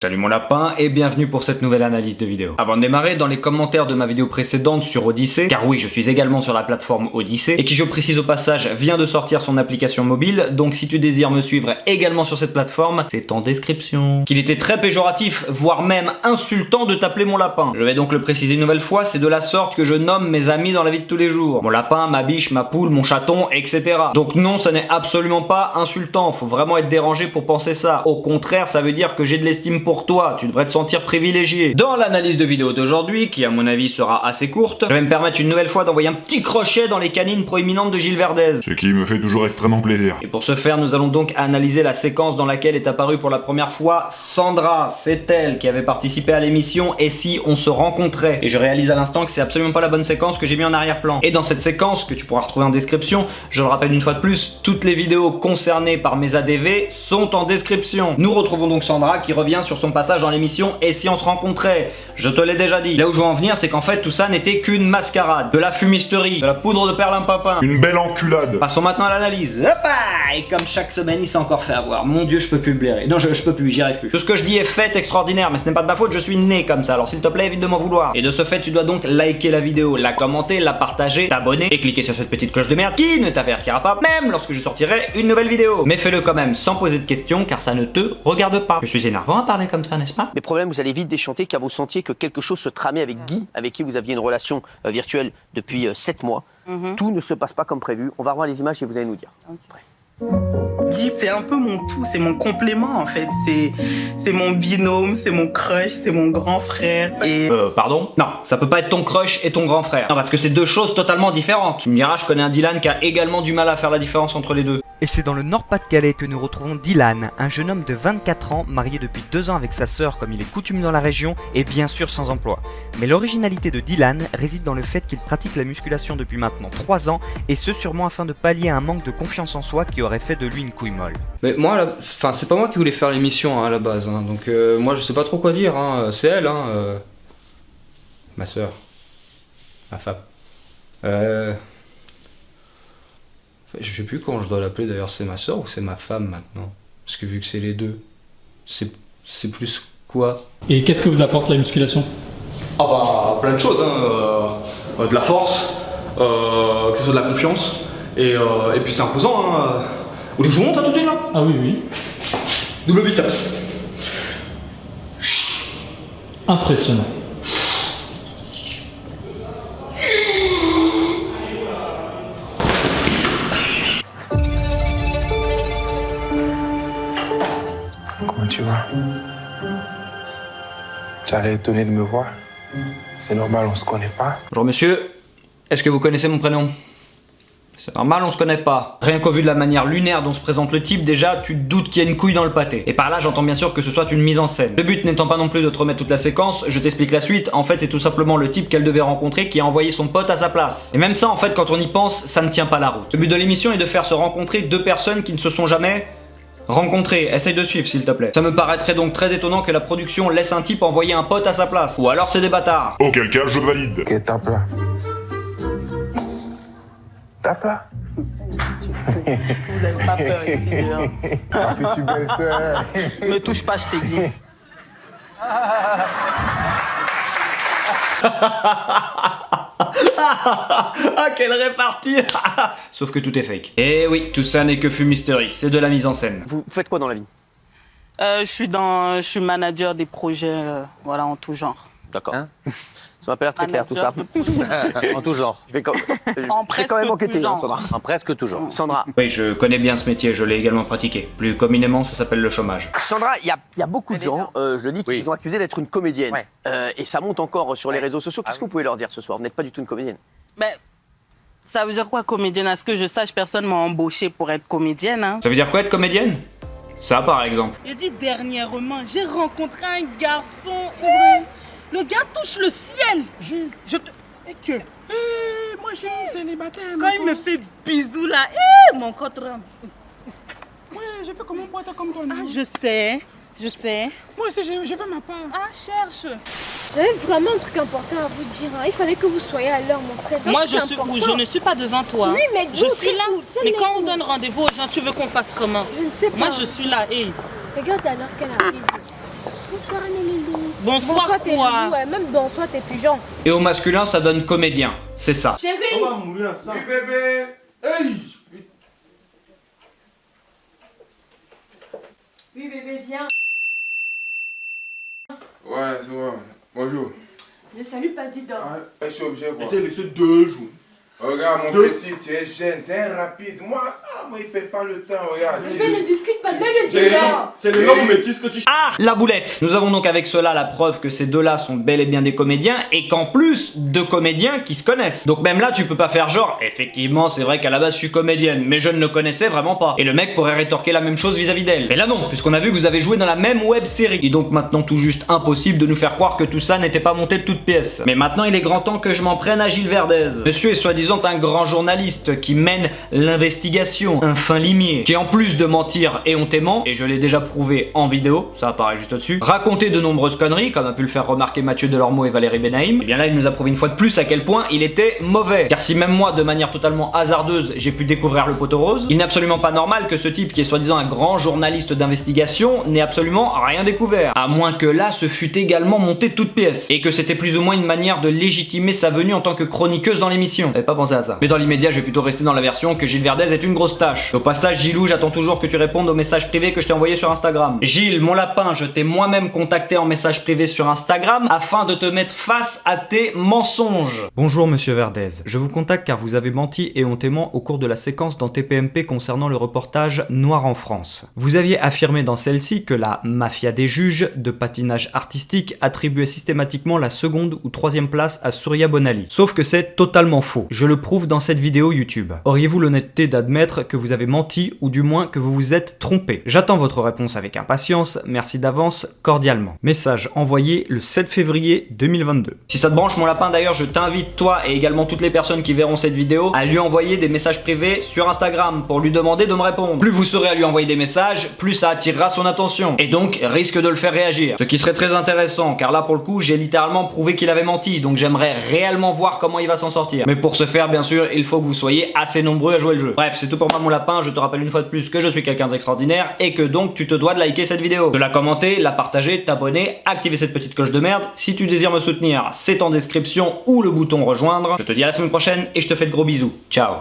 Salut mon lapin et bienvenue pour cette nouvelle analyse de vidéo. Avant de démarrer, dans les commentaires de ma vidéo précédente sur Odyssey, car oui je suis également sur la plateforme Odyssey, et qui je précise au passage vient de sortir son application mobile, donc si tu désires me suivre également sur cette plateforme, c'est en description. Qu'il était très péjoratif, voire même insultant de t'appeler mon lapin. Je vais donc le préciser une nouvelle fois, c'est de la sorte que je nomme mes amis dans la vie de tous les jours. Mon lapin, ma biche, ma poule, mon chaton, etc. Donc non, ça n'est absolument pas insultant, faut vraiment être dérangé pour penser ça. Au contraire, ça veut dire que j'ai de l'estime pour toi, tu devrais te sentir privilégié. Dans l'analyse de vidéo d'aujourd'hui, qui à mon avis sera assez courte, je vais me permettre une nouvelle fois d'envoyer un petit crochet dans les canines proéminentes de Gilles Verdez. Ce qui me fait toujours extrêmement plaisir. Et pour ce faire, nous allons donc analyser la séquence dans laquelle est apparue pour la première fois Sandra. C'est elle qui avait participé à l'émission Et si on se rencontrait. Et je réalise à l'instant que c'est absolument pas la bonne séquence que j'ai mis en arrière-plan. Et dans cette séquence, que tu pourras retrouver en description, je le rappelle une fois de plus, toutes les vidéos concernées par mes ADV sont en description. Nous retrouvons donc Sandra qui revient sur son passage dans l'émission Et si on se rencontrait. Je te l'ai déjà dit. Là où je veux en venir, c'est qu'en fait tout ça n'était qu'une mascarade, de la fumisterie, de la poudre de perlimpinpin. Une belle enculade. Passons maintenant à l'analyse. Hoppa! Et comme chaque semaine, il s'est encore fait avoir. Mon dieu, je peux plus blairer. Non, je peux plus, j'y arrive plus. Tout ce que je dis est fait extraordinaire, mais ce n'est pas de ma faute, je suis né comme ça. Alors s'il te plaît, évite de m'en vouloir. Et de ce fait, tu dois donc liker la vidéo, la commenter, la partager, t'abonner et cliquer sur cette petite cloche de merde qui ne t'avertira pas, même lorsque je sortirai une nouvelle vidéo. Mais fais-le quand même sans poser de questions, car ça ne te regarde pas. Je suis énervant à parler comme ça, n'est-ce pas? Les problèmes, vous allez vite déchanter car vous sentiez que quelque chose se tramait avec Guy, avec qui vous aviez une relation virtuelle depuis 7 mois. Tout ne se passe pas comme prévu. On va revoir les images et vous allez nous dire. Guy, c'est un peu mon tout, c'est mon complément en fait. C'est mon binôme, c'est mon crush, c'est mon grand frère. Et Pardon? Non, ça peut pas être ton crush et ton grand frère. Non, parce que c'est deux choses totalement différentes. Tu me diras, je connais un Dylan qui a également du mal à faire la différence entre les deux. Et c'est dans le Nord-Pas-de-Calais que nous retrouvons Dylan, un jeune homme de 24 ans, marié depuis 2 ans avec sa sœur comme il est coutume dans la région, et bien sûr sans emploi. Mais l'originalité de Dylan réside dans le fait qu'il pratique la musculation depuis maintenant 3 ans, et ce sûrement afin de pallier un manque de confiance en soi qui aurait fait de lui une couille molle. Mais moi, c'est pas moi qui voulais faire l'émission à la base, hein. Donc moi je sais pas trop quoi dire, hein. C'est elle, ma sœur, ma femme. Je sais plus comment je dois l'appeler d'ailleurs, c'est ma sœur ou c'est ma femme maintenant? Parce que vu que c'est les deux, c'est plus quoi? Et qu'est-ce que vous apporte la musculation? Ah bah plein de choses, hein. De la force, que ce soit de la confiance, et puis c'est imposant, hein. Vous voulez que je vous montre tout de suite là? Ah oui, oui. Double biceps. Impressionnant. Comment tu vas? Tu as l'air étonné de me voir. C'est normal, on se connaît pas. Bonjour monsieur, est-ce que vous connaissez mon prénom? C'est normal, on se connaît pas. Rien qu'au vu de la manière lunaire dont se présente le type, déjà, tu te doutes qu'il y a une couille dans le pâté. Et par là, j'entends bien sûr que ce soit une mise en scène. Le but n'étant pas non plus de te remettre toute la séquence, je t'explique la suite. En fait, c'est tout simplement le type qu'elle devait rencontrer qui a envoyé son pote à sa place. Et même ça, en fait, quand on y pense, ça ne tient pas la route. Le but de l'émission est de faire se rencontrer deux personnes qui ne se sont jamais rencontrées. Essaye de suivre, s'il te plaît. Ça me paraîtrait donc très étonnant que la production laisse un type envoyer un pote à sa place. Ou alors c'est des bâtards. Auquel cas, je valide. Ok, tape là. Tape là. vous avez pas peur ici, hein. Ah, fais-tu belle sœur? Me touche pas, je t'ai dit. Ah, quelle répartie. Sauf que tout est fake. Et oui, tout ça n'est que fumisterie, c'est de la mise en scène. Vous faites quoi dans la vie? Je suis manager des projets, voilà, en tout genre. D'accord. Ça m'a pas l'air très clair tout ça. En tout genre. Je vais quand, En je vais quand même presque enquêter, tout genre. Sandra. En presque tout genre. Sandra, Oui, je connais bien ce métier, je l'ai également pratiqué. Plus communément, ça s'appelle le chômage. Sandra, il y a beaucoup de gens, je le dis, qui Oui. vous ont accusé d'être une comédienne. Ouais. Et ça monte encore sur les réseaux sociaux. Qu'est-ce que vous pouvez leur dire ce soir? Vous n'êtes pas du tout une comédienne. Mais ça veut dire quoi, comédienne? À ce que je sache, personne m'a embauchée pour être comédienne, hein. Ça veut dire quoi être comédienne? Ça, par exemple. J'ai dit dernièrement, j'ai rencontré un garçon. C'est vrai. Le gars touche le ciel. Je te... Et que moi, je suis célibataire. Quand il me fait bisous là, mon contre. Ouais, je fais comment pour être comme toi? Ah, je sais. Moi aussi, je veux ma part. Ah, cherche. J'avais vraiment un truc important à vous dire. Hein. Il fallait que vous soyez à l'heure, mon frère. Moi, je ne suis pas devant toi. Oui, mais je suis là. Mais quand on tout. donne rendez-vous aux gens, tu veux qu'on fasse comment? Je ne sais pas. Moi, je suis là. Hey. Regarde à l'heure qu'elle arrive. Bonsoir Nelly. Bonsoir t'es quoi? loulou, ouais, même bonsoir t'es pigeon. Et au masculin, ça donne comédien. C'est ça. Chérie. On va mourir ensemble. Oui, bébé. Hey. Oui bébé, viens. Ouais, c'est bon. Bonjour. Je salue pas Didon. Ah, je suis obligé quoi. Il laissé 2 jours. Regarde mon petit, tu es jeune, c'est un rapide. Moi, il perd pas le temps, regarde. Mais je discute pas, mais je dis non. C'est le nom métis que tu... Ah, la boulette. Nous avons donc avec cela la preuve que ces deux-là sont bel et bien des comédiens et qu'en plus, deux comédiens qui se connaissent. Donc même là, tu peux pas faire genre, effectivement, c'est vrai qu'à la base, je suis comédienne, mais je ne le connaissais vraiment pas. Et le mec pourrait rétorquer la même chose vis-à-vis d'elle. Mais là non, puisqu'on a vu que vous avez joué dans la même web série. Et donc maintenant tout juste impossible de nous faire croire que tout ça n'était pas monté de toutes pièces. Mais maintenant, il est grand temps que je m'en prenne à Gilles Verdez. Monsieur est soi-disant un grand journaliste qui mène l'investigation, un fin limier, qui en plus de mentir éhontément, et je l'ai déjà prouvé en vidéo, ça apparaît juste au-dessus, raconter de nombreuses conneries, comme a pu le faire remarquer Mathieu Delormeau et Valérie Benaïm, et bien là il nous a prouvé une fois de plus à quel point il était mauvais. Car si même moi, de manière totalement hasardeuse, j'ai pu découvrir le poteau rose, il n'est absolument pas normal que ce type qui est soi-disant un grand journaliste d'investigation n'ait absolument rien découvert. À moins que là, ce fût également monté de toutes pièces, et que c'était plus ou moins une manière de légitimer sa venue en tant que chroniqueuse dans l'émission. J'avais pas pensé à ça. Mais dans l'immédiat, je vais plutôt rester dans la version que Gilles Verdez est une grosse tâche. Au passage, Gilou, j'attends toujours que tu répondes aux messages privés que je t'ai envoyés sur Instagram. Gilles, mon lapin, je t'ai moi-même contacté en message privé sur Instagram afin de te mettre face à tes mensonges. Bonjour monsieur Verdez, je vous contacte car vous avez menti éhontément au cours de la séquence dans TPMP concernant le reportage Noir en France. Vous aviez affirmé dans celle-ci que la mafia des juges de patinage artistique attribuait systématiquement la seconde ou troisième place à Surya Bonali. Sauf que c'est totalement faux. Je le prouve dans cette vidéo YouTube. Auriez-vous l'honnêteté d'admettre que vous avez menti ou du moins que vous vous êtes trompé? J'attends votre réponse avec impatience, merci d'avance, cordialement. Message envoyé le 7 février 2022. Si ça te branche mon lapin d'ailleurs, je t'invite toi et également toutes les personnes qui verront cette vidéo à lui envoyer des messages privés sur Instagram pour lui demander de me répondre. Plus vous serez à lui envoyer des messages, plus ça attirera son attention et donc risque de le faire réagir. Ce qui serait très intéressant car là pour le coup j'ai littéralement prouvé qu'il avait menti, donc j'aimerais réellement voir comment il va s'en sortir. Mais pour ce faire bien sûr il faut que vous soyez assez nombreux à jouer le jeu. Bref, c'est tout pour moi mon lapin, je te rappelle une fois de plus que je suis quelqu'un d'extraordinaire et que donc tu te dois de liker cette vidéo, de la commenter, la partager, t'abonner, activer cette petite cloche de merde. Si tu désires me soutenir, c'est en description ou le bouton rejoindre. Je te dis à la semaine prochaine et je te fais de gros bisous. Ciao.